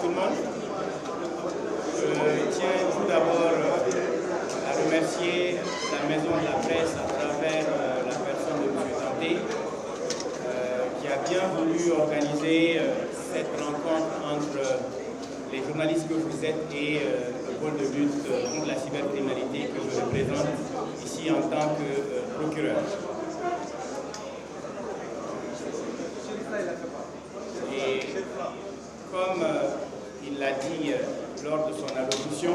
tout le monde. Je tiens tout d'abord à remercier la Maison de la Presse à travers la personne de M. Danté qui a bien voulu organiser cette rencontre entre les journalistes que vous êtes et le pôle de lutte contre la cybercriminalité que je représente ici en tant que procureur. Et comme il l'a dit lors de son allocution,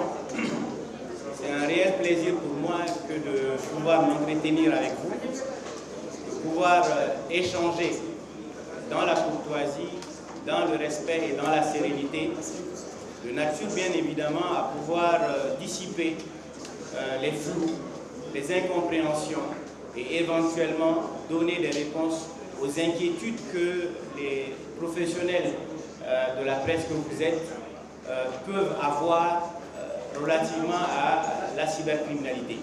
c'est un réel plaisir pour moi que de pouvoir m'entretenir avec vous, de pouvoir échanger dans la courtoisie, dans le respect et dans la sérénité, de nature bien évidemment à pouvoir dissiper les flous, les incompréhensions et éventuellement donner des réponses aux inquiétudes que les professionnels de la presse que vous êtes peuvent avoir relativement à la cybercriminalité.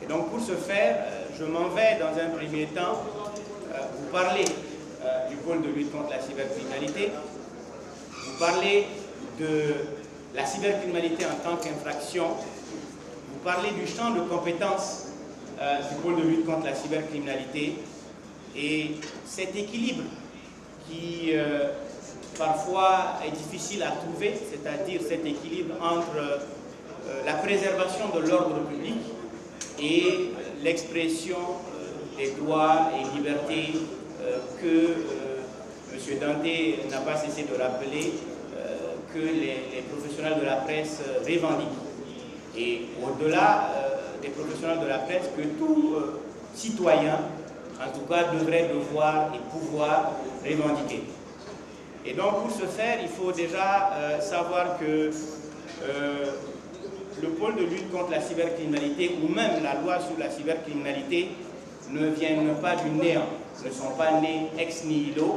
Et donc pour ce faire, je m'en vais dans un premier temps vous parler du pôle de lutte contre la cybercriminalité, vous parler de la cybercriminalité en tant qu'infraction, vous parler du champ de compétences du pôle de lutte contre la cybercriminalité et cet équilibre qui parfois est difficile à trouver, c'est-à-dire cet équilibre entre la préservation de l'ordre public et l'expression des droits et libertés que M. Danté n'a pas cessé de rappeler que les professionnels de la presse revendiquent. Et au-delà des professionnels de la presse, que tout citoyen, en tout cas, devrait devoir et pouvoir revendiquer. Et donc, pour ce faire, il faut déjà savoir que le pôle de lutte contre la cybercriminalité ou même la loi sur la cybercriminalité ne viennent pas du néant, ne sont pas nés ex nihilo,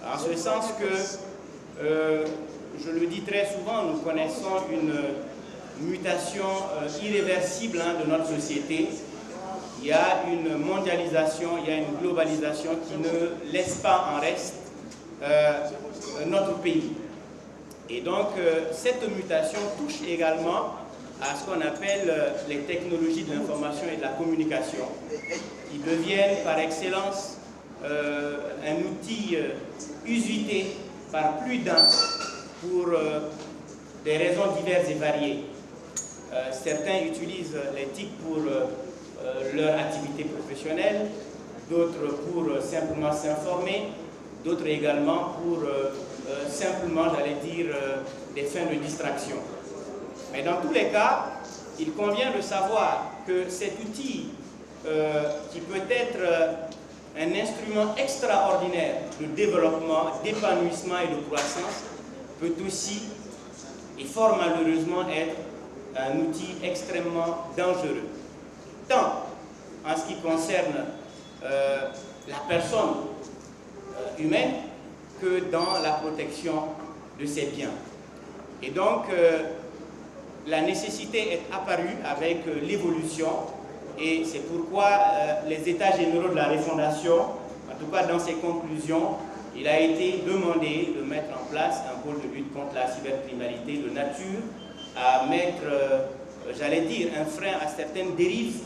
en ce sens que, je le dis très souvent, nous connaissons une mutation irréversible de notre société. Il y a une mondialisation, il y a une globalisation qui ne laisse pas en reste notre pays. Et donc, cette mutation touche également à ce qu'on appelle les technologies de l'information et de la communication, qui deviennent par excellence un outil usité par plus d'un pour des raisons diverses et variées. Certains utilisent les TIC pour leur activité professionnelle, d'autres pour simplement s'informer, d'autres également pour simplement, j'allais dire, des fins de distraction. Mais dans tous les cas, il convient de savoir que cet outil, qui peut être un instrument extraordinaire de développement, d'épanouissement et de croissance, peut aussi, et fort malheureusement, être un outil extrêmement dangereux, tant en ce qui concerne la personne humaine que dans la protection de ses biens. Et donc, la nécessité est apparue avec l'évolution et c'est pourquoi les États généraux de la refondation, en tout cas dans ses conclusions, il a été demandé de mettre en place un pôle de lutte contre la cybercriminalité de nature à mettre, j'allais dire, un frein à certaines dérives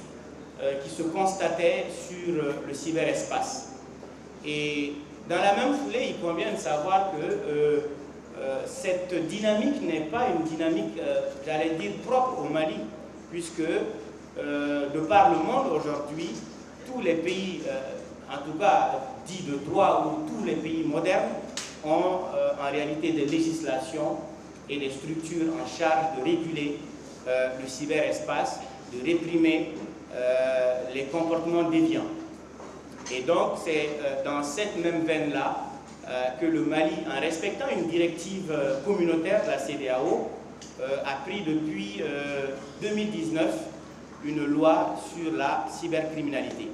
qui se constataient sur le cyberespace. Et dans la même foulée, il convient de savoir que cette dynamique n'est pas une dynamique, j'allais dire, propre au Mali, puisque de par le monde aujourd'hui, tous les pays, en tout cas dits de droit ou tous les pays modernes, ont en réalité des législations et des structures en charge de réguler le cyberespace, de réprimer les comportements déviants. Et donc c'est dans cette même veine-là que le Mali, en respectant une directive communautaire de la CEDEAO, a pris depuis 2019 une loi sur la cybercriminalité.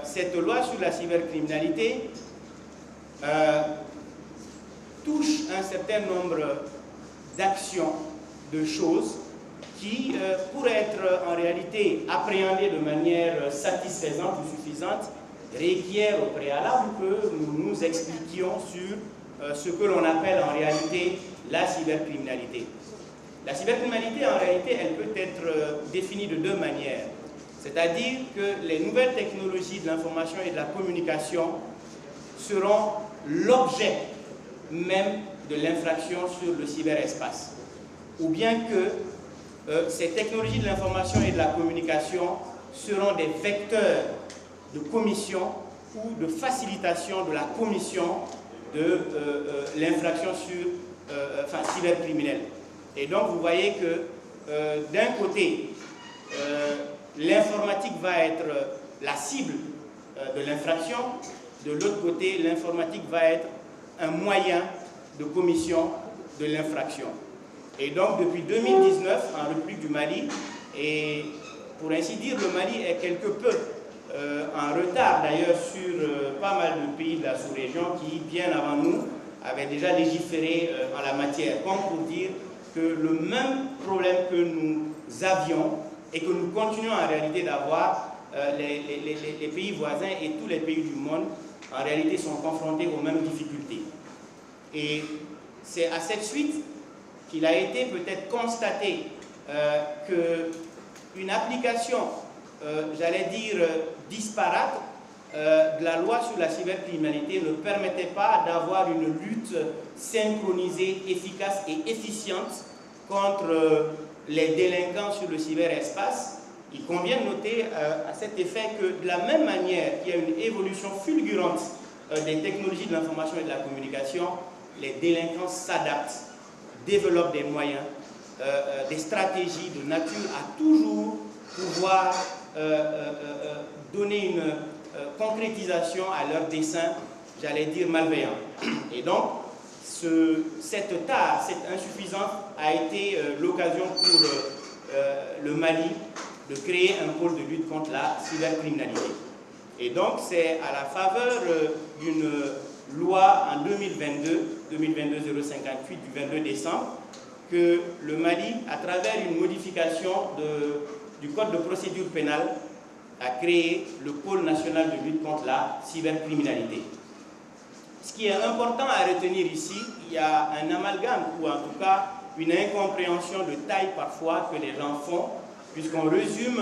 Cette loi sur la cybercriminalité touche un certain nombre d'actions, de choses qui pourraient être en réalité appréhendées de manière satisfaisante ou suffisante, requiert au préalable que nous nous expliquions sur ce que l'on appelle en réalité la cybercriminalité. La cybercriminalité, en réalité, elle peut être définie de deux manières. C'est-à-dire que les nouvelles technologies de l'information et de la communication seront l'objet même de l'infraction sur le cyberespace. Ou bien que ces technologies de l'information et de la communication seront des vecteurs de commission ou de facilitation de la commission de l'infraction cybercriminelle. Et donc vous voyez que d'un côté, l'informatique va être la cible de l'infraction, de l'autre côté, l'informatique va être un moyen de commission de l'infraction. Et donc depuis 2019, en République du Mali, et pour ainsi dire, le Mali est quelque peu en retard d'ailleurs sur pas mal de pays de la sous-région qui, bien avant nous, avaient déjà légiféré en la matière, comme pour dire que le même problème que nous avions et que nous continuons en réalité d'avoir, les pays voisins et tous les pays du monde, en réalité, sont confrontés aux mêmes difficultés. Et c'est à cette suite qu'il a été peut-être constaté qu'une application, j'allais dire, disparate de la loi sur la cybercriminalité ne permettait pas d'avoir une lutte synchronisée, efficace et efficiente contre les délinquants sur le cyberespace. Il convient de noter à cet effet que de la même manière qu'il y a une évolution fulgurante des technologies de l'information et de la communication, les délinquants s'adaptent, développent des moyens, des stratégies de nature à toujours pouvoir donner une concrétisation à leurs desseins, j'allais dire malveillants. Et donc, cette tare, cette insuffisance a été l'occasion pour le Mali de créer un pôle de lutte contre la cybercriminalité. Et donc, c'est à la faveur d'une loi en 2022-058 du 22 décembre que le Mali, à travers une modification du Code de procédure pénale, a créé le pôle national de lutte contre la cybercriminalité. Ce qui est important à retenir ici, il y a un amalgame ou en tout cas une incompréhension de taille parfois que les gens font, puisqu'on résume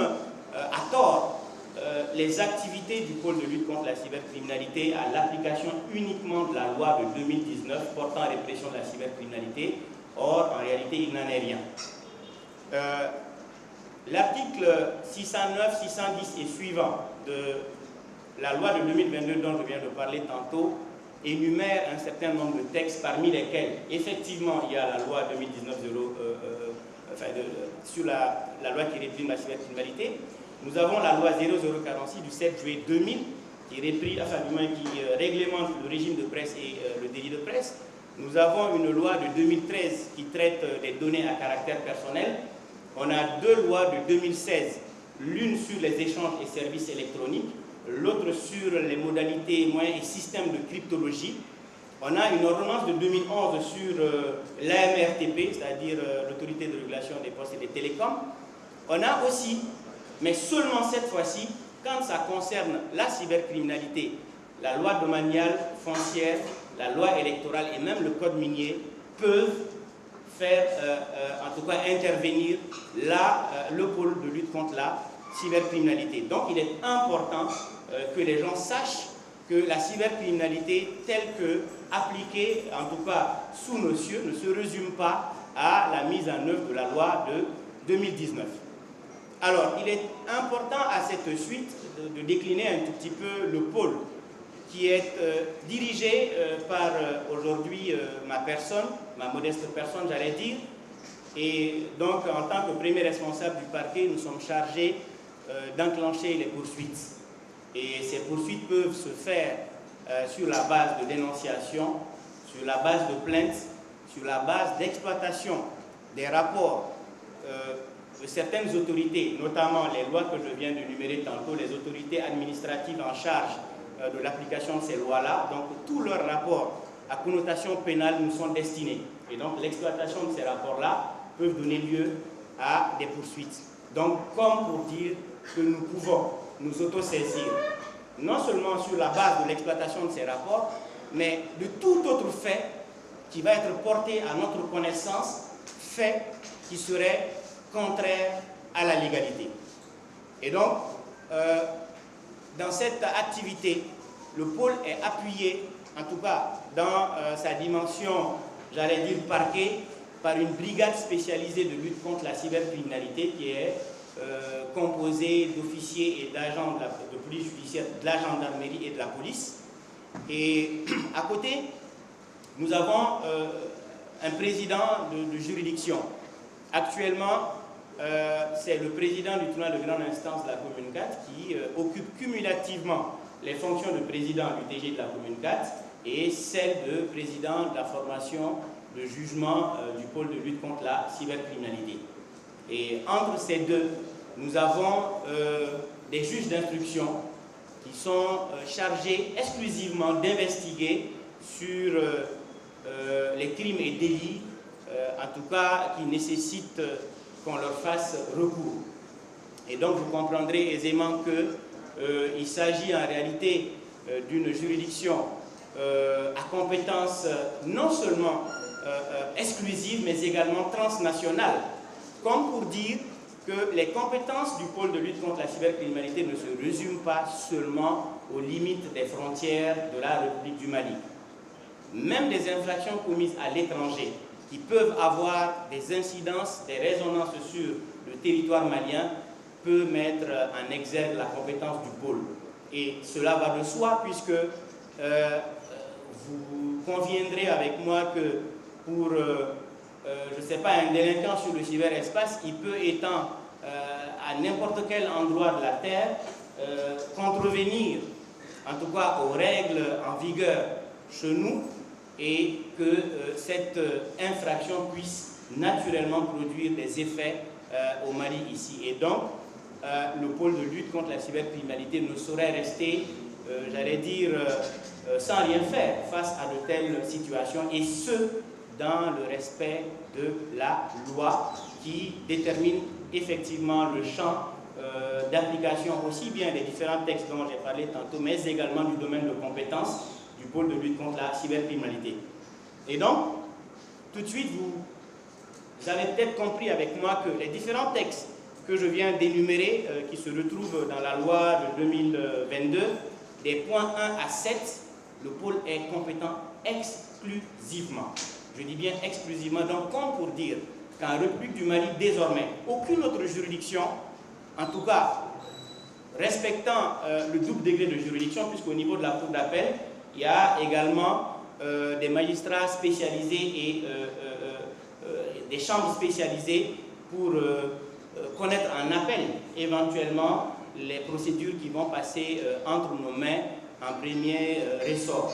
à tort les activités du pôle de lutte contre la cybercriminalité à l'application uniquement de la loi de 2019 portant répression de la cybercriminalité. Or, en réalité, il n'en est rien. L'article 609, 610 et suivant de la loi de 2022 dont je viens de parler tantôt énumère un certain nombre de textes parmi lesquels, effectivement, il y a la loi 2019 sur la loi qui réprime la cybercriminalité. Nous avons la loi 0046 du 7 juillet 2000 qui réglemente le régime de presse et le délit de presse. Nous avons une loi de 2013 qui traite des données à caractère personnel. On a deux lois de 2016, l'une sur les échanges et services électroniques, l'autre sur les modalités, moyens et systèmes de cryptologie. On a une ordonnance de 2011 sur l'AMRTP, c'est-à-dire l'autorité de régulation des postes et des télécoms. On a aussi, mais seulement cette fois-ci, quand ça concerne la cybercriminalité, la loi domaniale foncière, la loi électorale et même le code minier peuvent faire, en tout cas intervenir le pôle de lutte contre la cybercriminalité. Donc il est important que les gens sachent que la cybercriminalité telle que appliquée, en tout cas sous nos cieux, ne se résume pas à la mise en œuvre de la loi de 2019. Alors, il est important à cette suite de décliner un tout petit peu le pôle qui est dirigé par aujourd'hui ma personne, ma modeste personne, j'allais dire. Et donc, en tant que premier responsable du parquet, nous sommes chargés d'enclencher les poursuites. Et ces poursuites peuvent se faire sur la base de dénonciation, sur la base de plaintes, sur la base d'exploitation des rapports de certaines autorités, notamment les lois que je viens d'énumérer tantôt, les autorités administratives en charge de l'application de ces lois-là. Donc, tous leurs rapports à connotation pénale nous sont destinés. Et donc, l'exploitation de ces rapports-là peuvent donner lieu à des poursuites. Donc, comme pour dire que nous pouvons nous autosaisir, non seulement sur la base de l'exploitation de ces rapports, mais de tout autre fait qui va être porté à notre connaissance, fait qui serait contraire à la légalité. Et donc, dans cette activité, le pôle est appuyé, en tout cas dans sa dimension, j'allais dire parquet, par une brigade spécialisée de lutte contre la cybercriminalité qui est composée d'officiers et d'agents de police judiciaire, de la gendarmerie et de la police. Et à côté, nous avons un président de juridiction. Actuellement, c'est le président du tribunal de grande instance de la commune 4 qui occupe cumulativement les fonctions de président du TG de la commune 4 et celle de président de la formation de jugement du pôle de lutte contre la cybercriminalité. Et entre ces deux, nous avons des juges d'instruction qui sont chargés exclusivement d'investiguer sur les crimes et délits, en tout cas qui nécessitent qu'on leur fasse recours. Et donc vous comprendrez aisément qu'il s'agit en réalité d'une juridiction à compétence non seulement exclusive, mais également transnationale, comme pour dire que les compétences du pôle de lutte contre la cybercriminalité ne se résument pas seulement aux limites des frontières de la République du Mali. Même des infractions commises à l'étranger qui peuvent avoir des incidences, des résonances sur le territoire malien peut mettre en exergue la compétence du pôle. Et cela va de soi puisque vous conviendrez avec moi que pour, je ne sais pas, un délinquant sur le cyberespace, il peut, étant à n'importe quel endroit de la Terre, contrevenir, en tout cas aux règles en vigueur chez nous, et que cette infraction puisse naturellement produire des effets au Mali ici. Et donc, le pôle de lutte contre la cybercriminalité ne saurait rester, j'allais dire, sans rien faire face à de telles situations, et ce, dans le respect de la loi qui détermine effectivement le champ d'application aussi bien des différents textes dont j'ai parlé tantôt, mais également du domaine de compétence du pôle de lutte contre la cybercriminalité. Et donc, tout de suite, vous avez peut-être compris avec moi que les différents textes que je viens d'énumérer, qui se retrouvent dans la loi de 2022, des points 1 à 7, le pôle est compétent exclusivement. Je dis bien exclusivement, donc comme pour dire qu'en République du Mali, désormais, aucune autre juridiction, en tout cas respectant le double degré de juridiction, puisqu'au niveau de la cour d'appel, il y a également des magistrats spécialisés et des chambres spécialisées pour connaître en appel éventuellement les procédures qui vont passer entre nos mains en premier ressort.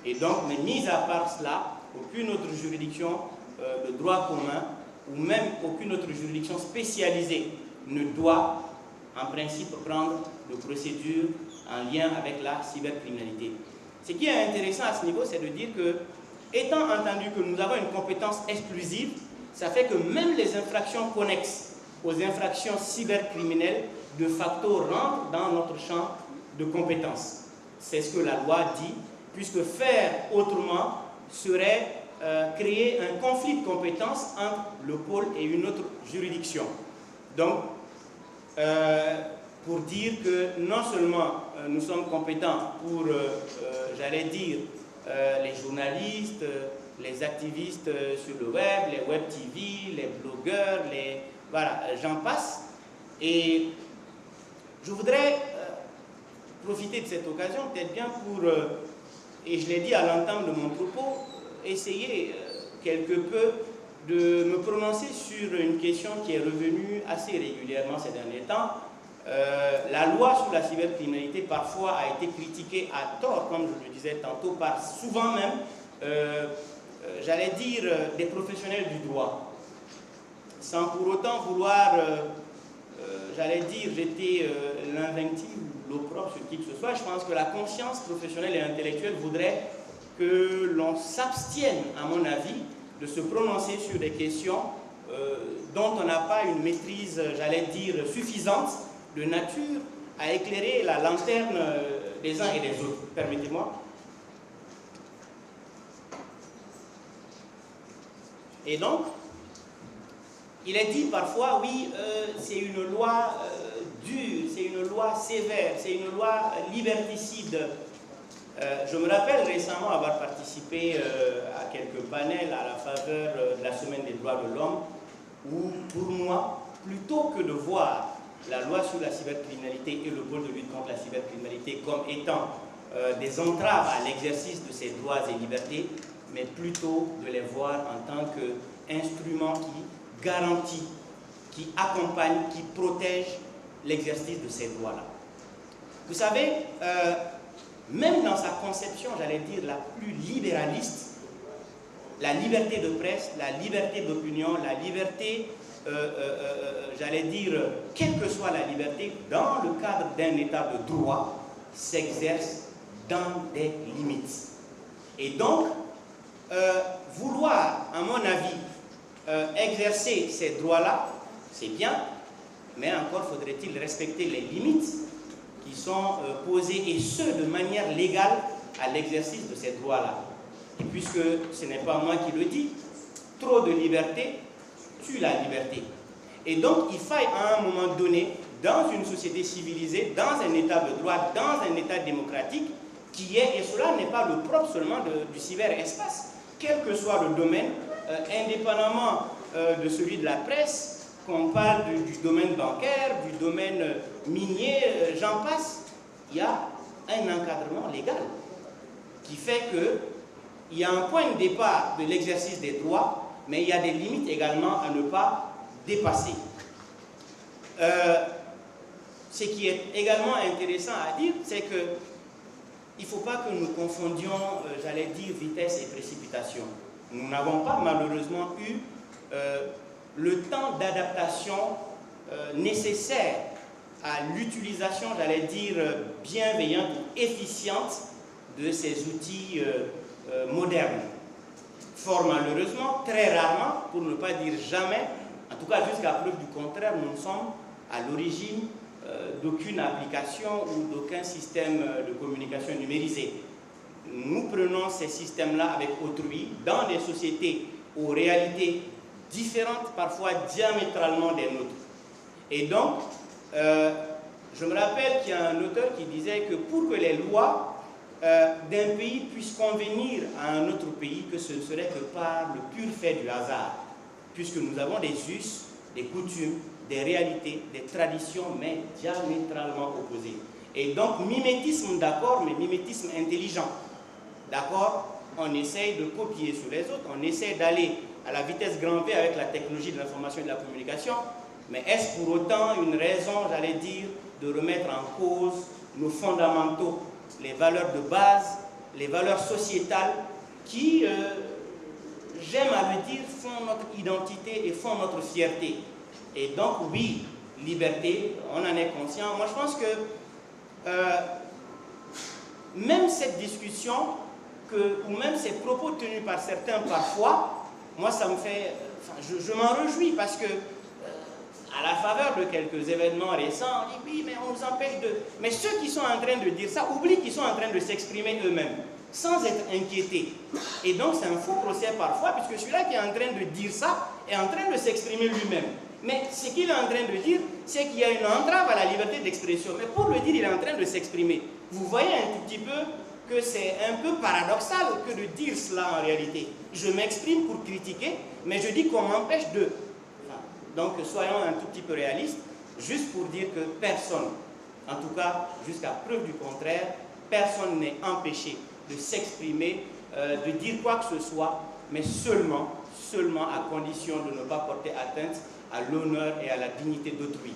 Et donc, mais mis à part cela, aucune autre juridiction de droit commun ou même aucune autre juridiction spécialisée ne doit en principe prendre de procédures en lien avec la cybercriminalité. Ce qui est intéressant à ce niveau, c'est de dire que, étant entendu que nous avons une compétence exclusive, ça fait que même les infractions connexes aux infractions cybercriminelles, de facto, rentrent dans notre champ de compétences. C'est ce que la loi dit, puisque faire autrement serait créer un conflit de compétences entre le pôle et une autre juridiction. Donc, pour dire que non seulement nous sommes compétents pour, j'allais dire, les journalistes, les activistes sur le web, les web TV, les blogueurs, voilà, j'en passe. Et je voudrais profiter de cette occasion, peut-être bien pour, et je l'ai dit à l'entame de mon propos, essayer quelque peu de me prononcer sur une question qui est revenue assez régulièrement ces derniers temps. La loi sur la cybercriminalité parfois a été critiquée à tort, comme je le disais tantôt, par souvent même, j'allais dire, des professionnels du droit, sans pour autant vouloir, j'allais dire, jeter l'invective ou l'opprobre sur qui que ce soit. Je pense que la conscience professionnelle et intellectuelle voudrait que l'on s'abstienne, à mon avis, de se prononcer sur des questions dont on n'a pas une maîtrise, j'allais dire, suffisante, de nature à éclairer la lanterne des uns et des autres. Permettez-moi. Et donc, il est dit parfois, oui, c'est une loi dure, c'est une loi sévère, c'est une loi liberticide. Je me rappelle récemment avoir participé à quelques panels à la faveur de la Semaine des droits de l'homme, où pour moi, plutôt que de voir la loi sur la cybercriminalité et le pôle de lutte contre la cybercriminalité comme étant des entraves à l'exercice de ces droits et libertés, mais plutôt de les voir en tant qu'instrument qui garantit, qui accompagne, qui protège l'exercice de ces droits-là. Vous savez, même dans sa conception, j'allais dire, la plus libéraliste, la liberté de presse, la liberté d'opinion, la liberté, j'allais dire, quelle que soit la liberté, dans le cadre d'un état de droit, s'exerce dans des limites. Et donc, vouloir, à mon avis, exercer ces droits-là, c'est bien, mais encore faudrait-il respecter les limites qui sont posées, et ce, de manière légale, à l'exercice de ces droits-là. Et puisque ce n'est pas moi qui le dis, trop de liberté tue la liberté. Et donc, il faille à un moment donné, dans une société civilisée, dans un état de droit, dans un état démocratique, qui est, et cela n'est pas le propre seulement du cyberespace, quel que soit le domaine, indépendamment de celui de la presse, qu'on parle du domaine bancaire, du domaine minier, j'en passe, il y a un encadrement légal qui fait qu'il y a un point de départ de l'exercice des droits, mais il y a des limites également à ne pas dépasser. Ce qui est également intéressant à dire, c'est que il ne faut pas que nous confondions, j'allais dire, vitesse et précipitation. Nous n'avons pas malheureusement eu le temps d'adaptation nécessaire à l'utilisation, j'allais dire, bienveillante ou efficiente de ces outils modernes. Fort malheureusement, très rarement, pour ne pas dire jamais, en tout cas jusqu'à preuve du contraire, nous ne sommes à l'origine d'aucune application ou d'aucun système de communication numérisé. Nous prenons ces systèmes-là avec autrui dans des sociétés aux réalités différentes, parfois diamétralement des nôtres. Et donc, je me rappelle qu'il y a un auteur qui disait que pour que les lois d'un pays puissent convenir à un autre pays, que ce ne serait que par le pur fait du hasard, puisque nous avons des us, des coutumes, des réalités, des traditions, mais diamétralement opposées. Et donc, mimétisme d'accord, mais mimétisme intelligent. D'accord? On essaye de copier sur les autres, on essaye d'aller à la vitesse grand V avec la technologie de l'information et de la communication, mais est-ce pour autant une raison, j'allais dire, de remettre en cause nos fondamentaux, les valeurs de base, les valeurs sociétales qui, j'aime à le dire, font notre identité et font notre fierté. Et donc, oui, liberté, on en est conscient. Moi, je pense que même cette discussion, ou même ces propos tenus par certains parfois, moi, ça me fait... je m'en réjouis parce que, à la faveur de quelques événements récents, on dit oui, mais on nous empêche de... Mais ceux qui sont en train de dire ça oublient qu'ils sont en train de s'exprimer eux-mêmes, sans être inquiétés. Et donc, c'est un faux procès parfois, puisque celui-là qui est en train de dire ça est en train de s'exprimer lui-même. Mais ce qu'il est en train de dire, c'est qu'il y a une entrave à la liberté d'expression. Mais pour le dire, il est en train de s'exprimer. Vous voyez un tout petit peu que c'est un peu paradoxal que de dire cela en réalité. Je m'exprime pour critiquer, mais je dis qu'on m'empêche de... Donc soyons un tout petit peu réalistes, juste pour dire que personne, en tout cas jusqu'à preuve du contraire, personne n'est empêché de s'exprimer, de dire quoi que ce soit, mais seulement à condition de ne pas porter atteinte à l'honneur et à la dignité d'autrui.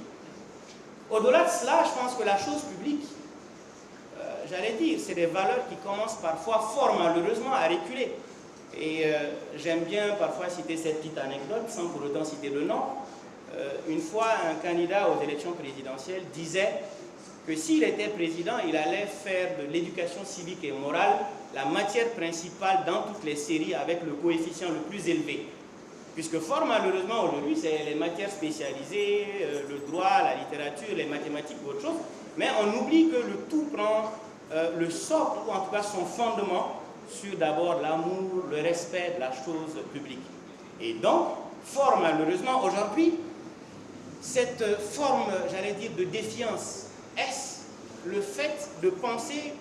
Au-delà de cela, je pense que la chose publique, j'allais dire, c'est des valeurs qui commencent parfois fort malheureusement à reculer. Et j'aime bien parfois citer cette petite anecdote, sans pour autant citer le nom. Une fois, un candidat aux élections présidentielles disait que s'il était président, il allait faire de l'éducation civique et morale la matière principale dans toutes les séries avec le coefficient le plus élevé. Puisque fort malheureusement aujourd'hui, c'est les matières spécialisées, le droit, la littérature, les mathématiques ou autre chose, mais on oublie que le tout prend le socle, ou en tout cas son fondement, sur d'abord l'amour, le respect de la chose publique. Et donc, fort malheureusement, aujourd'hui, cette forme, j'allais dire, de défiance, est-ce le fait de penser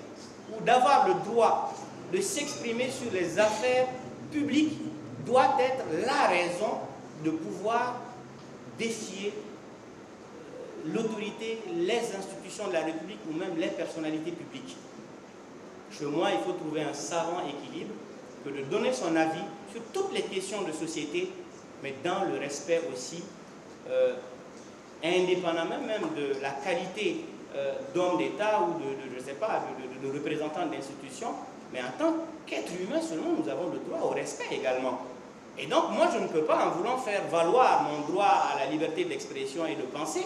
ou d'avoir le droit de s'exprimer sur les affaires publiques doit être la raison de pouvoir défier l'autorité, les institutions de la République ou même les personnalités publiques. Chez moi, il faut trouver un savant équilibre que de donner son avis sur toutes les questions de société, mais dans le respect aussi, indépendamment même de la qualité d'homme d'État ou je ne sais pas, de représentant d'institutions, mais en tant qu'être humain seulement, nous avons le droit au respect également. Et donc, moi, je ne peux pas, en voulant faire valoir mon droit à la liberté d'expression et de penser,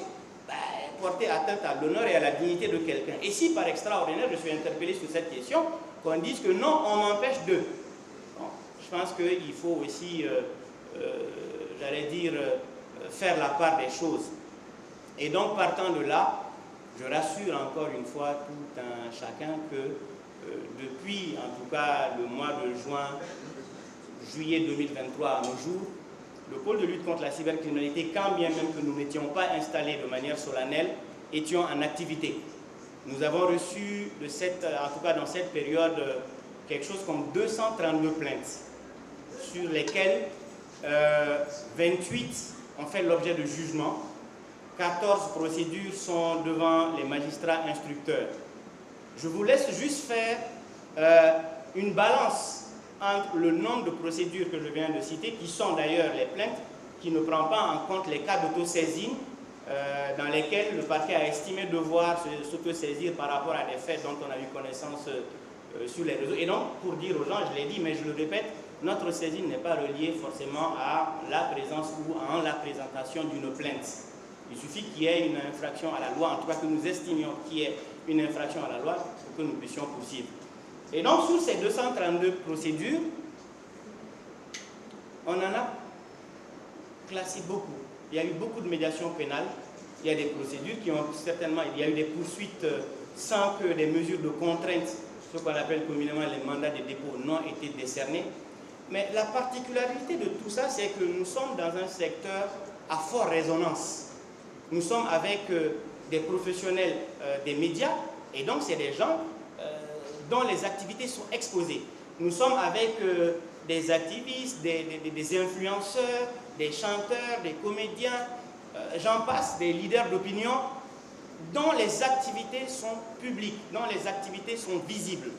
porter atteinte à l'honneur et à la dignité de quelqu'un. Et si, par extraordinaire, je suis interpellé sur cette question, qu'on dise que non, on m'empêche de... Bon, je pense qu'il faut aussi, j'allais dire, faire la part des choses. Et donc, partant de là, je rassure encore une fois tout un chacun que depuis, en tout cas, le mois de juillet 2023 à nos jours, le pôle de lutte contre la cybercriminalité, quand bien même que nous n'étions pas installés de manière solennelle, étions en activité. Nous avons reçu, en tout cas dans cette période, quelque chose comme 232 plaintes, sur lesquelles 28 ont fait l'objet de jugement, 14 procédures sont devant les magistrats instructeurs. Je vous laisse juste faire une balance entre le nombre de procédures que je viens de citer, qui sont d'ailleurs les plaintes, qui ne prend pas en compte les cas d'autosaisine dans lesquels le parquet a estimé devoir s'autosaisir par rapport à des faits dont on a eu connaissance sur les réseaux. Et donc, pour dire aux gens, je l'ai dit, mais je le répète, notre saisine n'est pas reliée forcément à la présence ou à la présentation d'une plainte. Il suffit qu'il y ait une infraction à la loi, en tout cas que nous estimions qu'il y ait une infraction à la loi pour que nous puissions poursuivre. Et donc, sur ces 232 procédures, on en a classé beaucoup. Il y a eu beaucoup de médiations pénales, il y a des procédures qui ont certainement, il y a eu des poursuites sans que des mesures de contrainte, ce qu'on appelle communément les mandats de dépôt, n'ont été décernés. Mais la particularité de tout ça, c'est que nous sommes dans un secteur à forte résonance. Nous sommes avec des professionnels des médias, et donc c'est des gens dont les activités sont exposées. Nous sommes avec des activistes, des influenceurs, des chanteurs, des comédiens, j'en passe, des leaders d'opinion, dont les activités sont publiques, dont les activités sont visibles.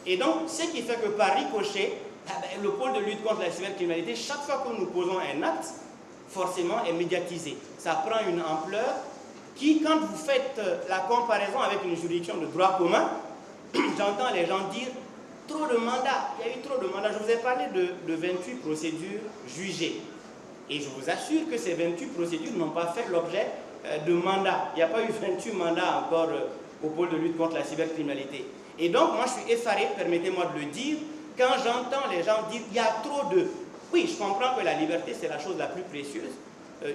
Et donc, ce qui fait que par ricochet, le pôle de lutte contre la cybercriminalité, chaque fois que nous posons un acte, forcément est médiatisé. Ça prend une ampleur qui, quand vous faites la comparaison avec une juridiction de droit commun, j'entends les gens dire trop de mandats, il y a eu trop de mandats. Je vous ai parlé de 28 procédures jugées. Et je vous assure que ces 28 procédures n'ont pas fait l'objet de mandats. Il n'y a pas eu 28 mandats encore au pôle de lutte contre la cybercriminalité. Et donc, moi, je suis effaré, permettez-moi de le dire, quand j'entends les gens dire il y a trop de... Oui, je comprends que la liberté, c'est la chose la plus précieuse.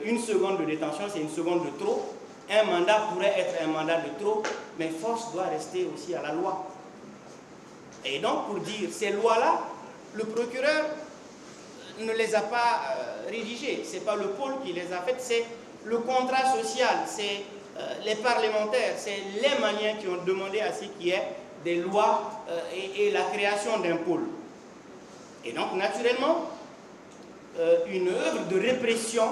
Une seconde de détention, c'est une seconde de trop. Un mandat pourrait être un mandat de trop, mais force doit rester aussi à la loi. Et donc, pour dire, ces lois-là, le procureur ne les a pas rédigées. Ce n'est pas le pôle qui les a faites, c'est le contrat social, c'est les parlementaires, c'est les Maliens qui ont demandé à ce qu'il y ait des lois et la création d'un pôle. Et donc, naturellement, une œuvre de répression,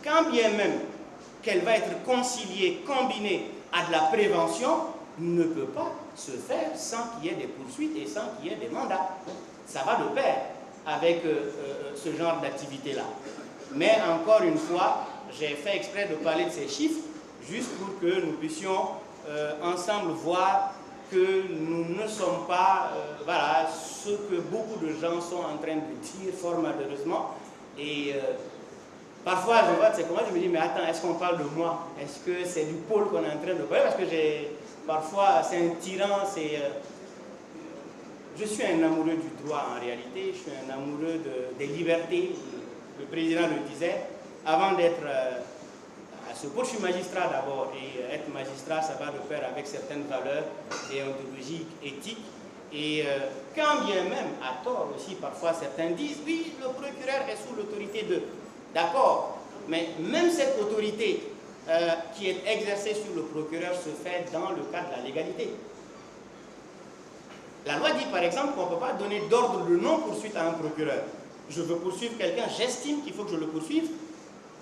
quand bien même qu'elle va être conciliée, combinée à de la prévention, ne peut pas se faire sans qu'il y ait des poursuites et sans qu'il y ait des mandats. Ça va de pair avec ce genre d'activité-là. Mais encore une fois, j'ai fait exprès de parler de ces chiffres, juste pour que nous puissions ensemble voir que nous ne sommes pas, voilà, ce que beaucoup de gens sont en train de dire, fort malheureusement. Et parfois, je vois, c'est comment je me dis, mais attends, est-ce qu'on parle de moi? Est-ce que c'est du pôle qu'on est en train de parler? Parce que parfois, c'est un tyran, je suis un amoureux du droit en réalité, je suis un amoureux des libertés. Le président le disait, avant d'être à ce pôle, je suis magistrat d'abord, et être magistrat, ça va de pair avec certaines valeurs déontologiques, éthiques, Et quand bien même, à tort aussi, parfois certains disent, oui, le procureur est sous l'autorité de... D'accord, mais même cette autorité qui est exercée sur le procureur se fait dans le cadre de la légalité. La loi dit par exemple qu'on ne peut pas donner d'ordre de non-poursuite à un procureur. Je veux poursuivre quelqu'un, j'estime qu'il faut que je le poursuive.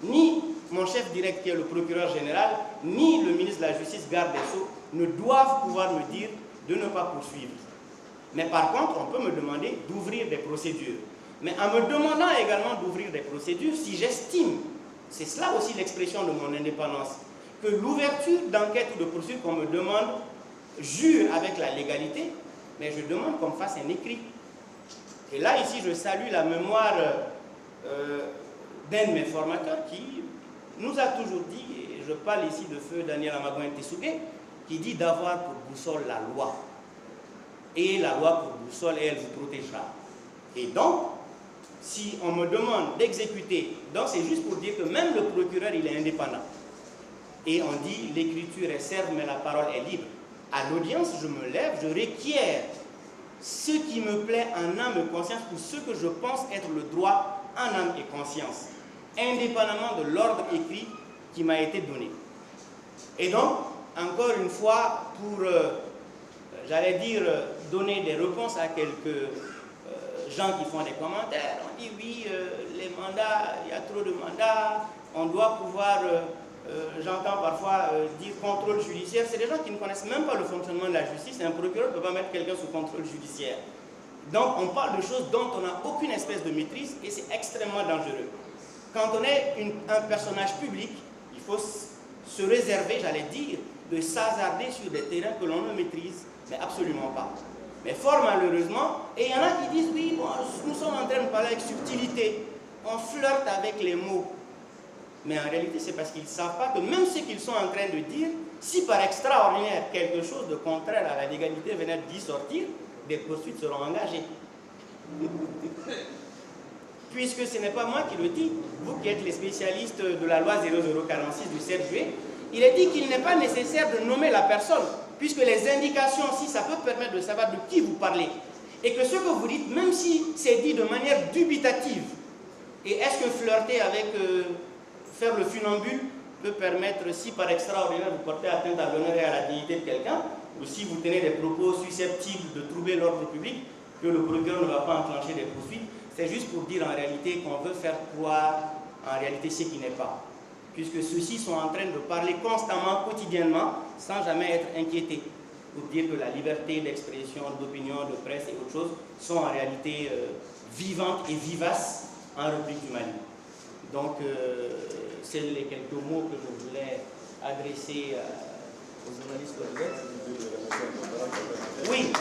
Ni mon chef direct qui est le procureur général, ni le ministre de la Justice, garde des Sceaux, ne doivent pouvoir me dire de ne pas poursuivre. Mais par contre, on peut me demander d'ouvrir des procédures. Mais en me demandant également d'ouvrir des procédures, si j'estime, c'est cela aussi l'expression de mon indépendance, que l'ouverture d'enquête ou de poursuite qu'on me demande jure avec la légalité, mais je demande qu'on me fasse un écrit. Et là, ici, je salue la mémoire d'un de mes formateurs qui nous a toujours dit, et je parle ici de feu Daniel Amagouen Tessougué, qui dit d'avoir pour boussole la loi. Et la loi pour boussole, et elle vous protégera. Et donc, si on me demande d'exécuter, donc c'est juste pour dire que même le procureur, il est indépendant. Et on dit, l'écriture est serve, mais la parole est libre. À l'audience, je me lève, je requiers ce qui me plaît en âme et conscience ou ce que je pense être le droit en âme et conscience, indépendamment de l'ordre écrit qui m'a été donné. Et donc, encore une fois, pour, j'allais dire, donner des réponses à quelques gens qui font des commentaires, on dit oui, les mandats, il y a trop de mandats, on doit pouvoir... j'entends parfois dire contrôle judiciaire, c'est des gens qui ne connaissent même pas le fonctionnement de la justice, et un procureur ne peut pas mettre quelqu'un sous contrôle judiciaire. Donc on parle de choses dont on n'a aucune espèce de maîtrise et c'est extrêmement dangereux. Quand on est un personnage public, il faut se réserver, j'allais dire, de s'hasarder sur des terrains que l'on ne maîtrise, mais absolument pas. Mais fort malheureusement, et il y en a qui disent oui, bon, nous sommes en train de parler avec subtilité, on flirte avec les mots. Mais en réalité, c'est parce qu'ils ne savent pas que même ce qu'ils sont en train de dire, si par extraordinaire quelque chose de contraire à la légalité venait d'y sortir, des poursuites seront engagées. Puisque ce n'est pas moi qui le dis, vous qui êtes les spécialistes de la loi 0046 du 7 juillet, il est dit qu'il n'est pas nécessaire de nommer la personne, puisque les indications, si ça peut permettre de savoir de qui vous parlez, et que ce que vous dites, même si c'est dit de manière dubitative, et est-ce que flirter avec... faire le funambule peut permettre, si par extraordinaire vous portez atteinte à l'honneur et à la dignité de quelqu'un, ou si vous tenez des propos susceptibles de troubler l'ordre public, que le procureur ne va pas enclencher des poursuites, c'est juste pour dire en réalité qu'on veut faire croire en réalité ce qui n'est pas. Puisque ceux-ci sont en train de parler constamment, quotidiennement, sans jamais être inquiétés, pour dire que la liberté d'expression, d'opinion, de presse et autres choses sont en réalité vivantes et vivaces en République du Mali. Donc, c'est les quelques mots que je voulais adresser aux journalistes. Oui.